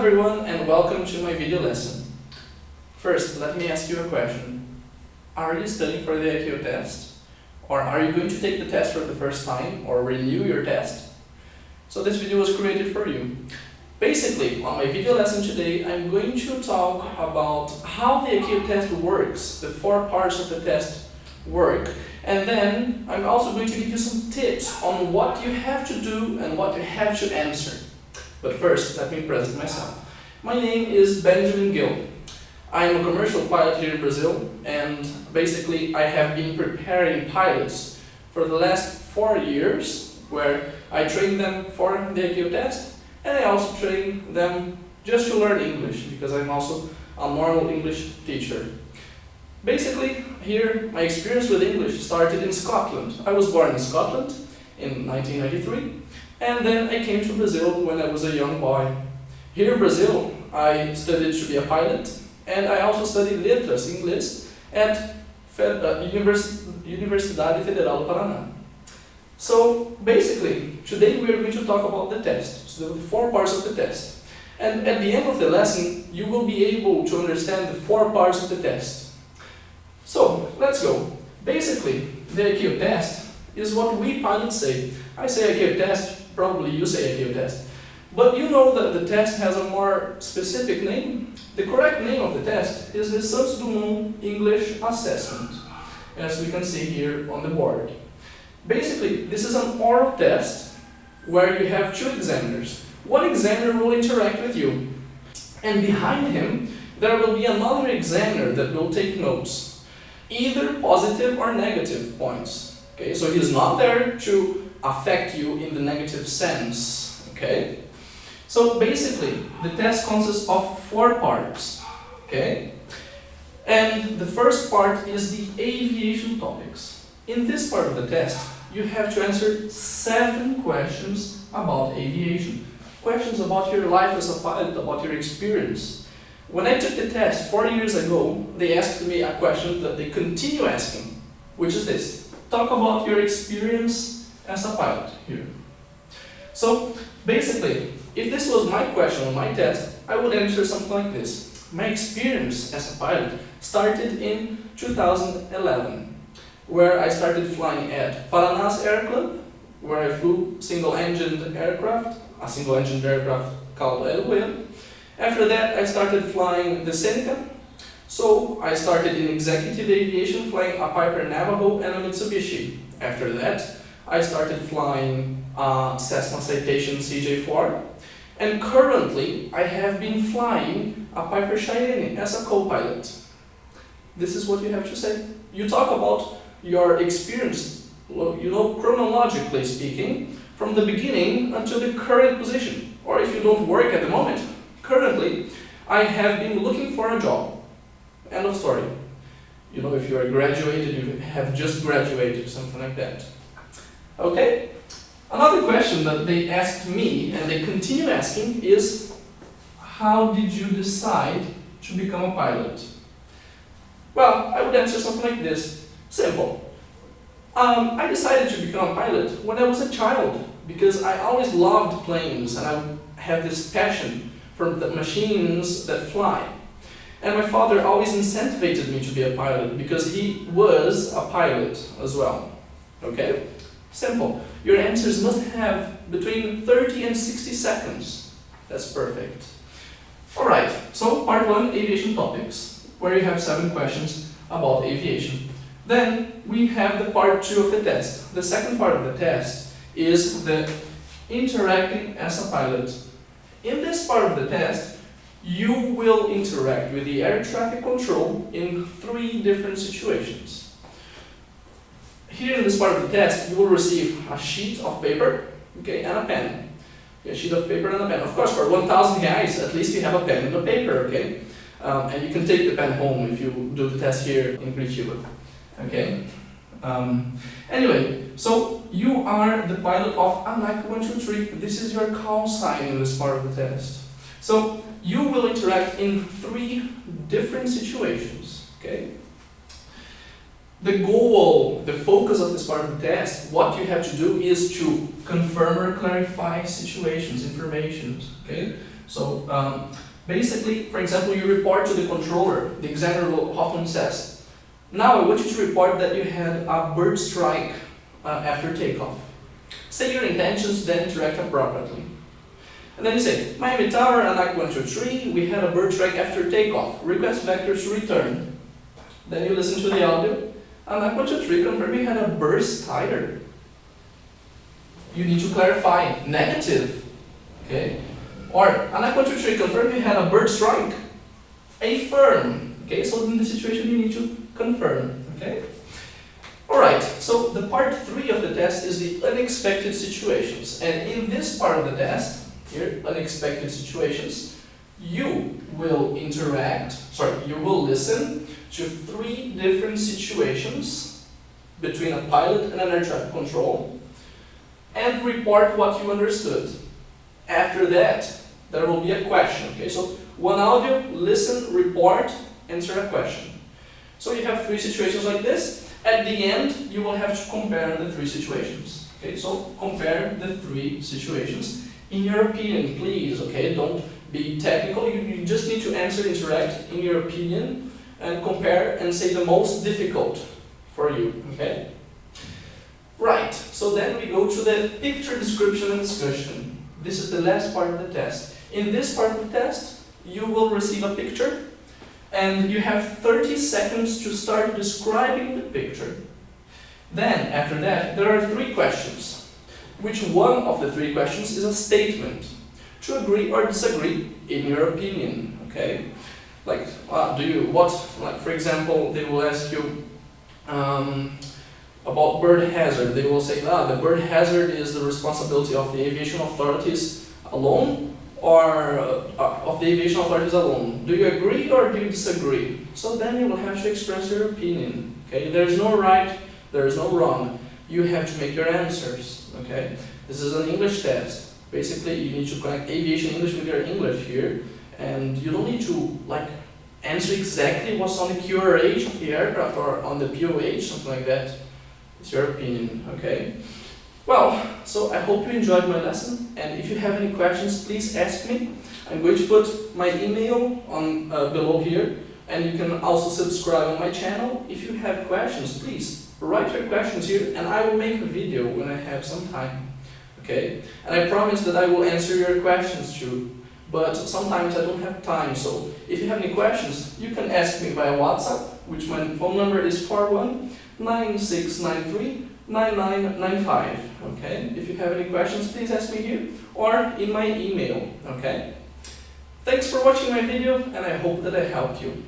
everyone and welcome to my video lesson. First, let me ask you a question. Are you studying for the ICAO test? Or are you going to take the test for the first time or renew your test? So this video was created for you. Basically, on my video lesson today, I'm going to talk about how the ICAO test works, the 4 parts of the test work, and then I'm also going to give you some tips on what you have to do and what you have to answer. But first, let me present myself. My name is Benjamin Gill. I am a commercial pilot here in Brazil, and basically I have been preparing pilots for the last 4 years, where I train them for the ICAO test, and I also train them just to learn English, because I'm also a normal English teacher. Basically, here my experience with English started in Scotland. I was born in Scotland in 1993, and then I came to Brazil when I was a young boy. Here in Brazil, I studied to be a pilot, and I also studied letras, English, at Universidade Federal do Paraná. So basically, today we are going to talk about the test, so the 4 parts of the test. And at the end of the lesson, you will be able to understand the 4 parts of the test. So, let's go. Basically, the ICAO test is what we pilots say. I say ICAO test, probably you say ICAO test. But you know that the test has a more specific name. The correct name of the test is the Santos Dumont English Assessment, as we can see here on the board. Basically, this is an oral test where you have 2 examiners. One examiner will interact with you, and behind him there will be another examiner that will take notes, either positive or negative points. Okay, so he's not there to affect you in the negative sense. Okay, so basically the test consists of 4 parts. Okay, and the first part is the aviation topics. In this part of the test, you have to answer 7 questions about aviation. Questions about your life as a pilot, about your experience. When I took the test 4 years ago, they asked me a question that they continue asking, which is this: talk about your experience as a pilot here. So basically, if this was my question on my test, I would answer something like this. My experience as a pilot started in 2011, where I started flying at Paraná's Air Club, where I flew single-engined aircraft, a single-engined aircraft called Aviation. After that, I started flying the Seneca. So I started in executive aviation, flying a Piper Navajo and a Mitsubishi. After that, I started flying a Cessna Citation CJ4. And currently, I have been flying a Piper Cheyenne as a co-pilot. This is what you have to say. You talk about your experience, chronologically speaking, from the beginning until the current position. Or if you don't work at the moment, currently, I have been looking for a job. End of story. If you are graduated, you have just graduated, something like that. Okay? Another question that they asked me, and they continue asking, is how did you decide to become a pilot? Well, I would answer something like this. Simple. I decided to become a pilot when I was a child, because I always loved planes, and I had this passion for the machines that fly. And my father always incentivized me to be a pilot because he was a pilot as well. Okay? Simple. Your answers must have between 30 and 60 seconds. That's perfect. Alright, so part 1, aviation topics, where you have 7 questions about aviation. Then we have the part 2 of the test. The second part of the test is the interacting as a pilot. In this part of the test, you will interact with the air traffic control in 3 different situations. Here in this part of the test, you will receive a sheet of paper, okay, and a pen. A sheet of paper and a pen. Of course, for 1,000 reais, at least you have a pen and a paper, okay? And you can take the pen home if you do the test here in Curitiba, okay? Anyway, so you are the pilot of ANAC 123. This is your call sign in this part of the test. So you will interact in 3 different situations. Okay. The goal, the focus of this part of the test, what you have to do is to confirm or clarify situations, information. Okay. So basically, for example, you report to the controller, the examiner often says, now I want you to report that you had a bird strike after takeoff. Say your intentions, then interact appropriately. And then you say, Miami Tower, ANAC 123, we had a bird strike after takeoff. Request vectors to return. Then you listen to the audio. ANAC 123, confirm you had a burst tire. You need to clarify, negative. Okay? Or ANAC 123, confirm you had a bird strike. Affirm. Okay, so in this situation you need to confirm. Okay? Alright, so the part 3 of the test is the unexpected situations. And in this part of the test, here, unexpected situations, you will listen to 3 different situations between a pilot and an air traffic control and report what you understood. After that, there will be a question. Okay, so one audio, listen, report, answer a question. So you have 3 situations like this. At the end, you will have to compare the 3 situations. Okay, so compare the 3 situations. In your opinion, please, okay, don't be technical, you just need to answer, interact in your opinion, and compare and say the most difficult for you, okay? Right, so then we go to the picture description and discussion. This is the last part of the test. In this part of the test, you will receive a picture, and you have 30 seconds to start describing the picture. Then, after that, there are 3 questions. Which one of the 3 questions is a statement to agree or disagree in your opinion, okay? Like, for example, they will ask you about bird hazard. They will say, the bird hazard is the responsibility of the aviation authorities alone, or of the aviation authorities alone. Do you agree or do you disagree? So then you will have to express your opinion, okay? There is no right, there is no wrong. You have to make your answers. Okay, this is an English test. Basically, you need to connect aviation English with your English here, and you don't need to answer exactly what's on the QRH of the aircraft or on the POH, something like that. It's your opinion. Okay. Well, so I hope you enjoyed my lesson, and if you have any questions, please ask me. I'm going to put my email on below here, and you can also subscribe on my channel. If you have questions, please write your questions here, and I will make a video when I have some time, okay? And I promise that I will answer your questions too, but sometimes I don't have time, so if you have any questions, you can ask me via WhatsApp, which my phone number is 4196939995, okay? If you have any questions, please ask me here, or in my email, okay? Thanks for watching my video, and I hope that I helped you.